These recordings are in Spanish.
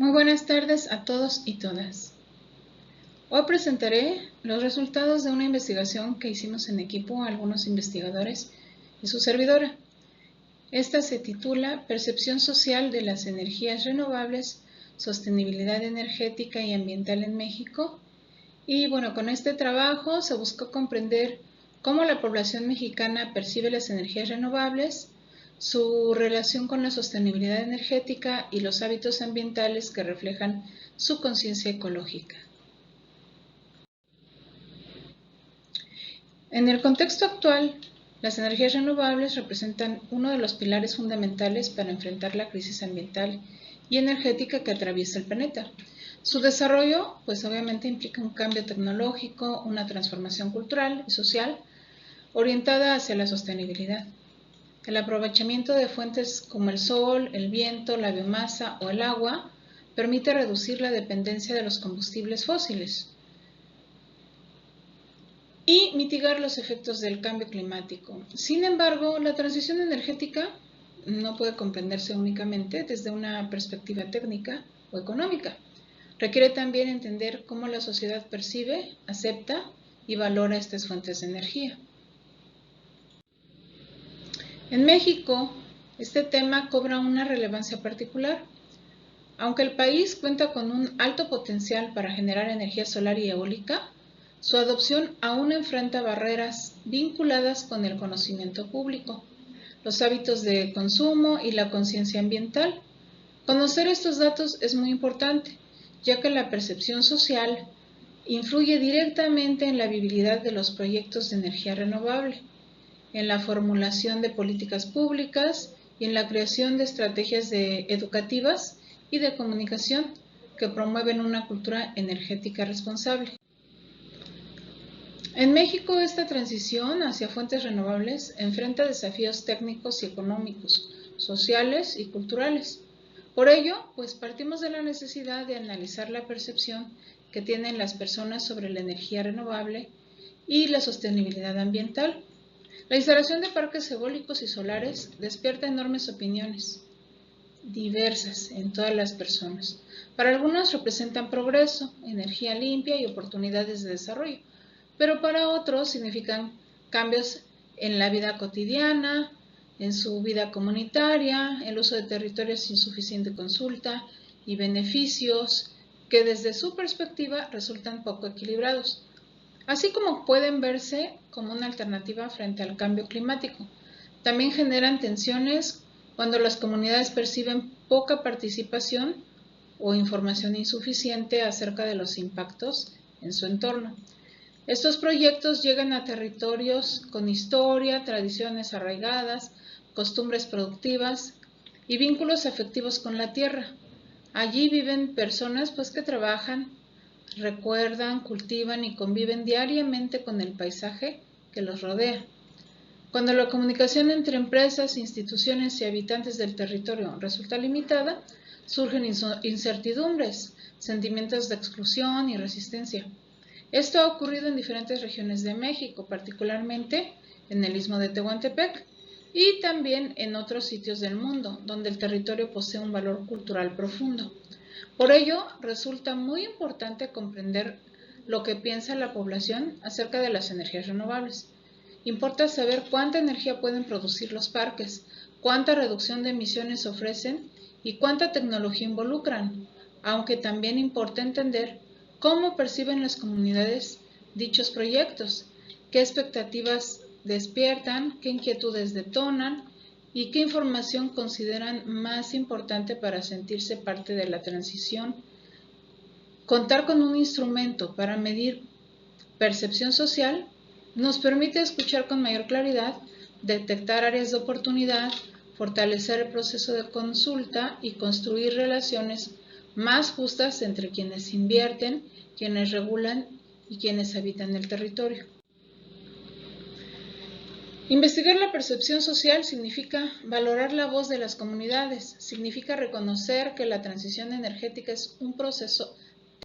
Muy buenas tardes a todos y todas. Hoy presentaré los resultados de una investigación que hicimos en equipo algunos investigadores y su servidora. Esta se titula Percepción social de las energías renovables, sostenibilidad energética y ambiental en México. Y bueno, con este trabajo se buscó comprender cómo la población mexicana percibe las energías renovables, su relación con la sostenibilidad energética y los hábitos ambientales que reflejan su conciencia ecológica. En el contexto actual, las energías renovables representan uno de los pilares fundamentales para enfrentar la crisis ambiental y energética que atraviesa el planeta. Su desarrollo, pues obviamente implica un cambio tecnológico, una transformación cultural y social orientada hacia la sostenibilidad. El aprovechamiento de fuentes como el sol, el viento, la biomasa o el agua permite reducir la dependencia de los combustibles fósiles y mitigar los efectos del cambio climático. Sin embargo, la transición energética no puede comprenderse únicamente desde una perspectiva técnica o económica. Requiere también entender cómo la sociedad percibe, acepta y valora estas fuentes de energía. En México, este tema cobra una relevancia particular. Aunque el país cuenta con un alto potencial para generar energía solar y eólica, su adopción aún enfrenta barreras vinculadas con el conocimiento público, los hábitos de consumo y la conciencia ambiental. Conocer estos datos es muy importante, ya que la percepción social influye directamente en la viabilidad de los proyectos de energía renovable, en la formulación de políticas públicas y en la creación de estrategias educativas y de comunicación que promueven una cultura energética responsable. En México, esta transición hacia fuentes renovables enfrenta desafíos técnicos y económicos, sociales y culturales. Por ello, pues partimos de la necesidad de analizar la percepción que tienen las personas sobre la energía renovable y la sostenibilidad ambiental. La instalación de parques eólicos y solares despierta enormes opiniones diversas en todas las personas. Para algunos representan progreso, energía limpia y oportunidades de desarrollo, pero para otros significan cambios en la vida cotidiana, en su vida comunitaria, el uso de territorios sin suficiente consulta y beneficios que desde su perspectiva resultan poco equilibrados, así como pueden verse como una alternativa frente al cambio climático. También generan tensiones cuando las comunidades perciben poca participación o información insuficiente acerca de los impactos en su entorno. Estos proyectos llegan a territorios con historia, tradiciones arraigadas, costumbres productivas y vínculos afectivos con la tierra. Allí viven personas que trabajan, recuerdan, cultivan y conviven diariamente con el paisaje que los rodea. Cuando la comunicación entre empresas, instituciones y habitantes del territorio resulta limitada, surgen incertidumbres, sentimientos de exclusión y resistencia. Esto ha ocurrido en diferentes regiones de México, particularmente en el Istmo de Tehuantepec y también en otros sitios del mundo, donde el territorio posee un valor cultural profundo. Por ello, resulta muy importante comprender lo que piensa la población acerca de las energías renovables. Importa saber cuánta energía pueden producir los parques, cuánta reducción de emisiones ofrecen y cuánta tecnología involucran, aunque también importa entender cómo perciben las comunidades dichos proyectos, qué expectativas despiertan, qué inquietudes detonan y qué información consideran más importante para sentirse parte de la transición. Contar con un instrumento para medir percepción social nos permite escuchar con mayor claridad, detectar áreas de oportunidad, fortalecer el proceso de consulta y construir relaciones más justas entre quienes invierten, quienes regulan y quienes habitan el territorio. Investigar la percepción social significa valorar la voz de las comunidades, significa reconocer que la transición energética es un proceso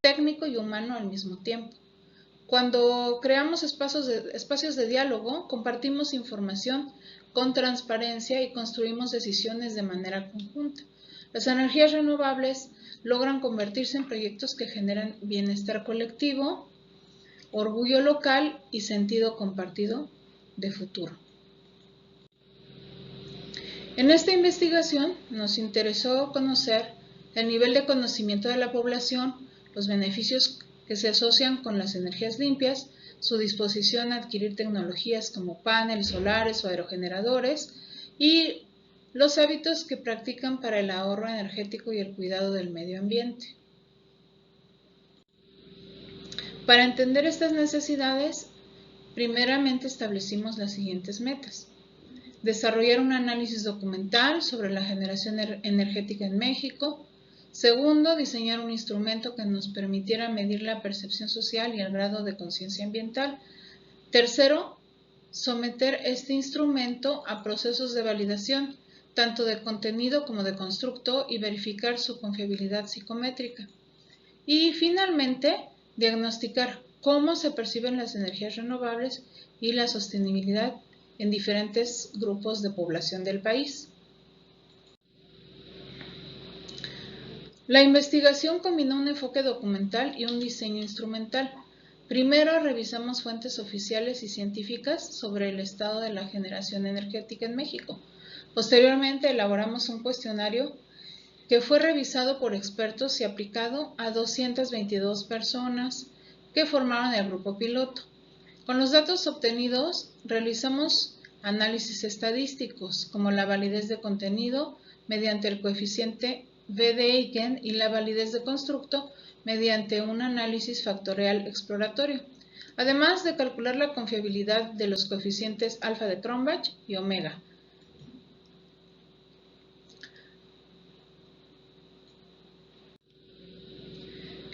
técnico y humano al mismo tiempo. Cuando creamos espacios de diálogo, compartimos información con transparencia y construimos decisiones de manera conjunta. Las energías renovables logran convertirse en proyectos que generan bienestar colectivo, orgullo local y sentido compartido de futuro. En esta investigación nos interesó conocer el nivel de conocimiento de la población, los beneficios que se asocian con las energías limpias, su disposición a adquirir tecnologías como paneles solares o aerogeneradores y los hábitos que practican para el ahorro energético y el cuidado del medio ambiente. Para entender estas necesidades, primeramente establecimos las siguientes metas. Desarrollar un análisis documental sobre la generación energética en México. Segundo, diseñar un instrumento que nos permitiera medir la percepción social y el grado de conciencia ambiental. Tercero, someter este instrumento a procesos de validación, tanto de contenido como de constructo, y verificar su confiabilidad psicométrica. Y finalmente, diagnosticar cómo se perciben las energías renovables y la sostenibilidad en diferentes grupos de población del país. La investigación combinó un enfoque documental y un diseño instrumental. Primero revisamos fuentes oficiales y científicas sobre el estado de la generación energética en México. Posteriormente elaboramos un cuestionario que fue revisado por expertos y aplicado a 222 personas que formaron el grupo piloto. Con los datos obtenidos realizamos análisis estadísticos como la validez de contenido mediante el coeficiente V de Eigen y la validez de constructo mediante un análisis factorial exploratorio, además de calcular la confiabilidad de los coeficientes alfa de Cronbach y omega.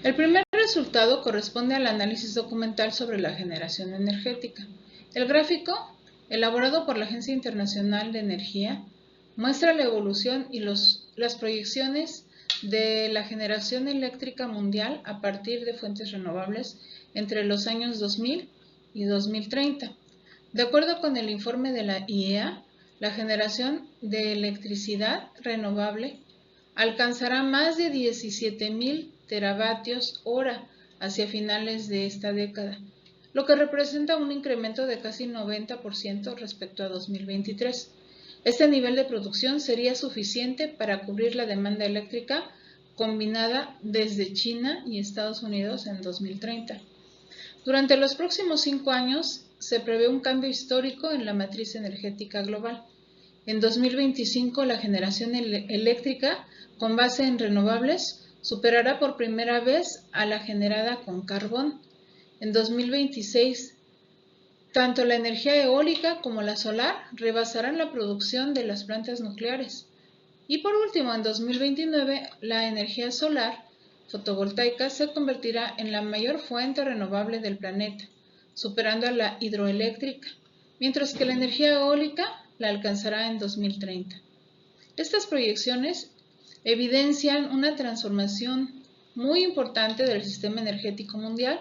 El primer resultado corresponde al análisis documental sobre la generación energética. El gráfico, elaborado por la Agencia Internacional de Energía, muestra la evolución y las proyecciones de la generación eléctrica mundial a partir de fuentes renovables entre los años 2000 y 2030. De acuerdo con el informe de la IEA, la generación de electricidad renovable alcanzará más de 17,000 teravatios hora hacia finales de esta década, lo que representa un incremento de casi 90% respecto a 2023. Este nivel de producción sería suficiente para cubrir la demanda eléctrica combinada desde China y Estados Unidos en 2030. Durante los próximos 5 años se prevé un cambio histórico en la matriz energética global. En 2025, la generación eléctrica con base en renovables superará por primera vez a la generada con carbón. En 2026, tanto la energía eólica como la solar rebasarán la producción de las plantas nucleares. Y por último, en 2029, la energía solar fotovoltaica se convertirá en la mayor fuente renovable del planeta, superando a la hidroeléctrica, mientras que la energía eólica la alcanzará en 2030. Estas proyecciones evidencian una transformación muy importante del sistema energético mundial,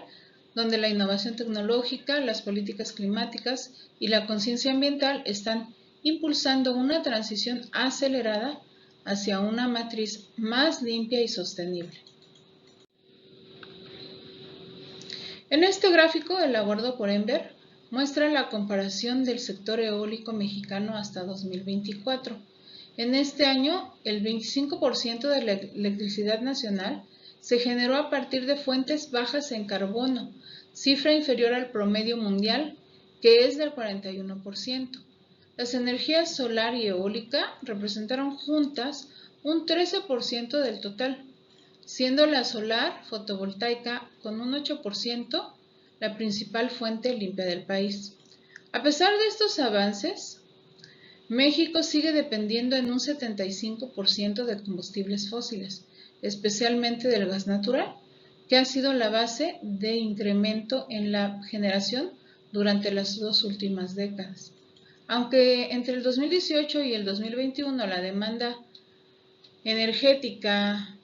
donde la innovación tecnológica, las políticas climáticas y la conciencia ambiental están impulsando una transición acelerada hacia una matriz más limpia y sostenible. En este gráfico, elaborado por Enver, muestra la comparación del sector eólico mexicano hasta 2024. En este año, el 25% de la electricidad nacional se generó a partir de fuentes bajas en carbono, cifra inferior al promedio mundial, que es del 41%. Las energías solar y eólica representaron juntas un 13% del total, siendo la solar fotovoltaica con un 8% la principal fuente limpia del país. A pesar de estos avances, México sigue dependiendo en un 75% de combustibles fósiles, especialmente del gas natural, que ha sido la base de incremento en la generación durante las 2 últimas décadas. Aunque entre el 2018 y el 2021 la demanda energética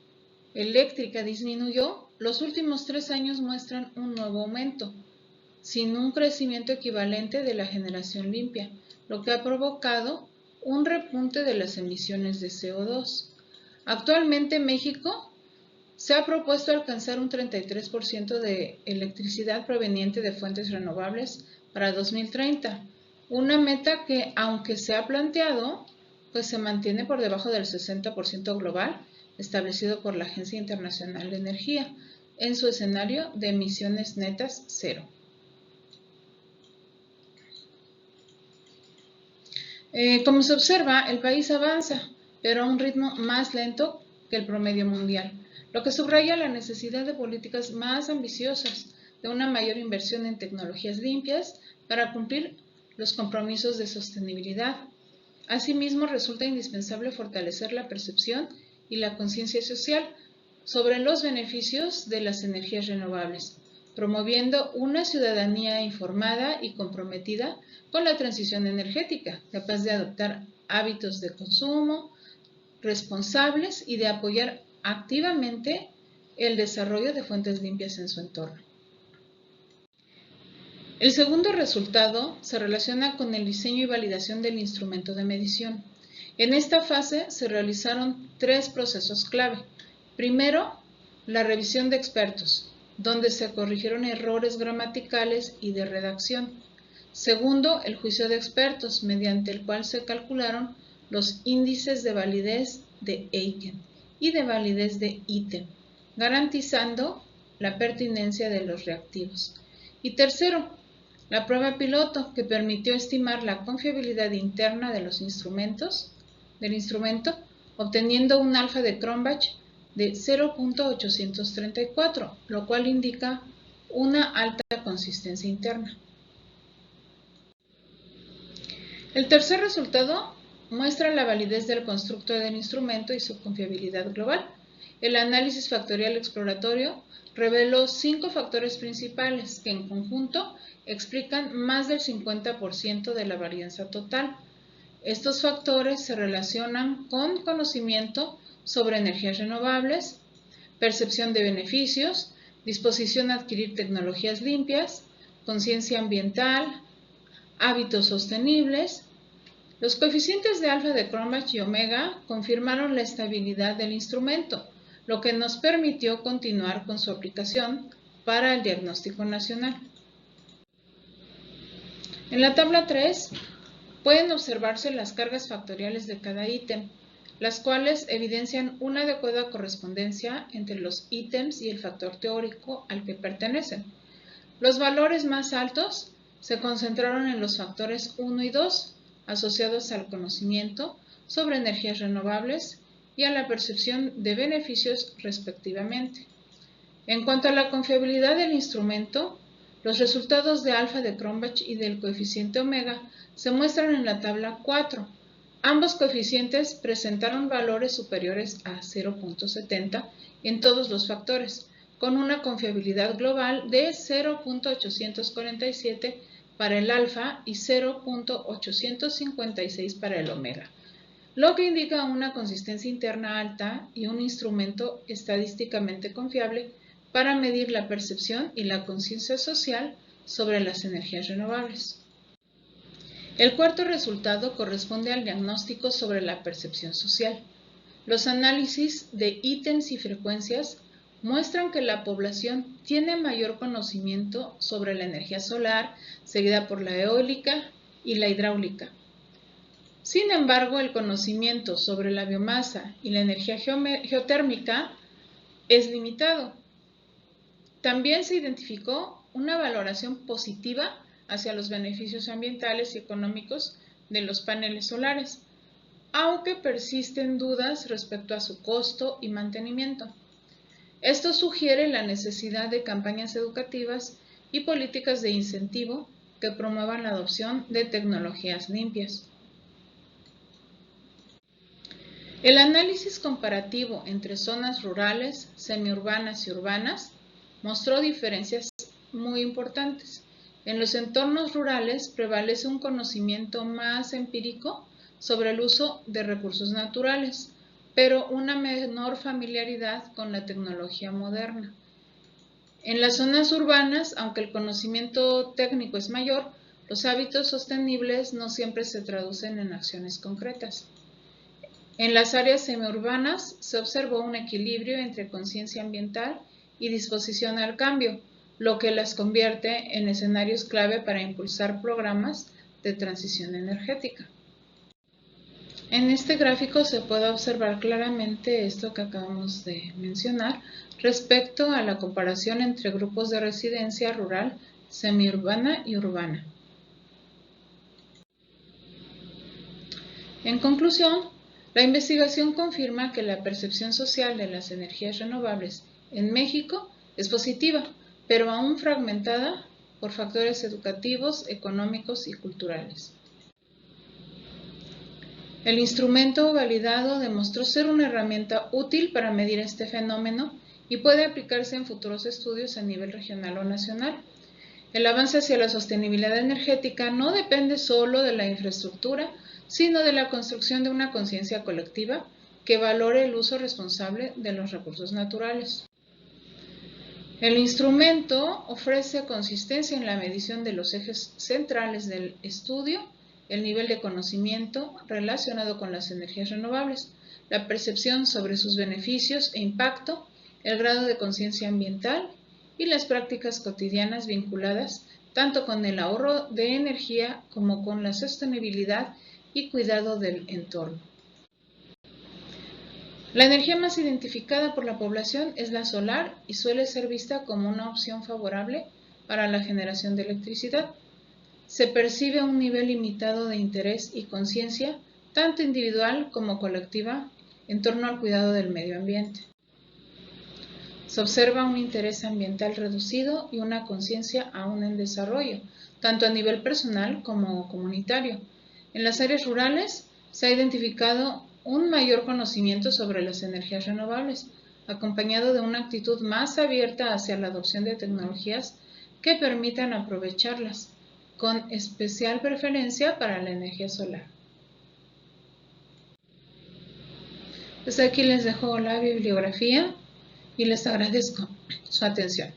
eléctrica disminuyó, los últimos 3 años muestran un nuevo aumento, sin un crecimiento equivalente de la generación limpia, lo que ha provocado un repunte de las emisiones de CO2. Actualmente México Se ha propuesto alcanzar un 33% de electricidad proveniente de fuentes renovables para 2030, una meta que, aunque se ha planteado, pues se mantiene por debajo del 60% global establecido por la Agencia Internacional de Energía en su escenario de emisiones netas cero. Como se observa, el país avanza, pero a un ritmo más lento que el promedio mundial, lo que subraya la necesidad de políticas más ambiciosas, de una mayor inversión en tecnologías limpias para cumplir los compromisos de sostenibilidad. Asimismo, resulta indispensable fortalecer la percepción y la conciencia social sobre los beneficios de las energías renovables, promoviendo una ciudadanía informada y comprometida con la transición energética, capaz de adoptar hábitos de consumo responsables y de apoyar activamente el desarrollo de fuentes limpias en su entorno. El segundo resultado se relaciona con el diseño y validación del instrumento de medición. En esta fase se realizaron 3 procesos clave. Primero, la revisión de expertos, donde se corrigieron errores gramaticales y de redacción. Segundo, el juicio de expertos, mediante el cual se calcularon los índices de validez de Eiken y de validez de ITEM, garantizando la pertinencia de los reactivos. Y tercero, la prueba piloto, que permitió estimar la confiabilidad interna de los instrumentos, del instrumento, obteniendo un alfa de Cronbach de 0.834, lo cual indica una alta consistencia interna. El tercer resultado muestra la validez del constructo del instrumento y su confiabilidad global. El análisis factorial exploratorio reveló 5 factores principales que en conjunto explican más del 50% de la varianza total. Estos factores se relacionan con conocimiento sobre energías renovables, percepción de beneficios, disposición a adquirir tecnologías limpias, conciencia ambiental, hábitos sostenibles. Los coeficientes de alfa de Cronbach y omega confirmaron la estabilidad del instrumento, lo que nos permitió continuar con su aplicación para el diagnóstico nacional. En la tabla 3 pueden observarse las cargas factoriales de cada ítem, las cuales evidencian una adecuada correspondencia entre los ítems y el factor teórico al que pertenecen. Los valores más altos se concentraron en los factores 1 y 2, asociados al conocimiento sobre energías renovables y a la percepción de beneficios respectivamente. En cuanto a la confiabilidad del instrumento, los resultados de alfa de Cronbach y del coeficiente omega se muestran en la tabla 4. Ambos coeficientes presentaron valores superiores a 0.70 en todos los factores, con una confiabilidad global de 0.847 para el alfa y 0.856 para el omega, lo que indica una consistencia interna alta y un instrumento estadísticamente confiable para medir la percepción y la conciencia social sobre las energías renovables. El cuarto resultado corresponde al diagnóstico sobre la percepción social. Los análisis de ítems y frecuencias muestran que la población tiene mayor conocimiento sobre la energía solar, seguida por la eólica y la hidráulica. Sin embargo, el conocimiento sobre la biomasa y la energía geotérmica es limitado. También se identificó una valoración positiva hacia los beneficios ambientales y económicos de los paneles solares, aunque persisten dudas respecto a su costo y mantenimiento. Esto sugiere la necesidad de campañas educativas y políticas de incentivo que promuevan la adopción de tecnologías limpias. El análisis comparativo entre zonas rurales, semiurbanas y urbanas mostró diferencias muy importantes. En los entornos rurales prevalece un conocimiento más empírico sobre el uso de recursos naturales, pero una menor familiaridad con la tecnología moderna. En las zonas urbanas, aunque el conocimiento técnico es mayor, los hábitos sostenibles no siempre se traducen en acciones concretas. En las áreas semiurbanas se observó un equilibrio entre conciencia ambiental y disposición al cambio, lo que las convierte en escenarios clave para impulsar programas de transición energética. En este gráfico se puede observar claramente esto que acabamos de mencionar respecto a la comparación entre grupos de residencia rural, semiurbana y urbana. En conclusión, la investigación confirma que la percepción social de las energías renovables en México es positiva, pero aún fragmentada por factores educativos, económicos y culturales. El instrumento validado demostró ser una herramienta útil para medir este fenómeno y puede aplicarse en futuros estudios a nivel regional o nacional. El avance hacia la sostenibilidad energética no depende solo de la infraestructura, sino de la construcción de una conciencia colectiva que valore el uso responsable de los recursos naturales. El instrumento ofrece consistencia en la medición de los ejes centrales del estudio, el nivel de conocimiento relacionado con las energías renovables, la percepción sobre sus beneficios e impacto, el grado de conciencia ambiental y las prácticas cotidianas vinculadas tanto con el ahorro de energía como con la sostenibilidad y cuidado del entorno. La energía más identificada por la población es la solar y suele ser vista como una opción favorable para la generación de electricidad. Se percibe un nivel limitado de interés y conciencia, tanto individual como colectiva, en torno al cuidado del medio ambiente. Se observa un interés ambiental reducido y una conciencia aún en desarrollo, tanto a nivel personal como comunitario. En las áreas rurales se ha identificado un mayor conocimiento sobre las energías renovables, acompañado de una actitud más abierta hacia la adopción de tecnologías que permitan aprovecharlas, con especial preferencia para la energía solar. Pues aquí les dejo la bibliografía y les agradezco su atención.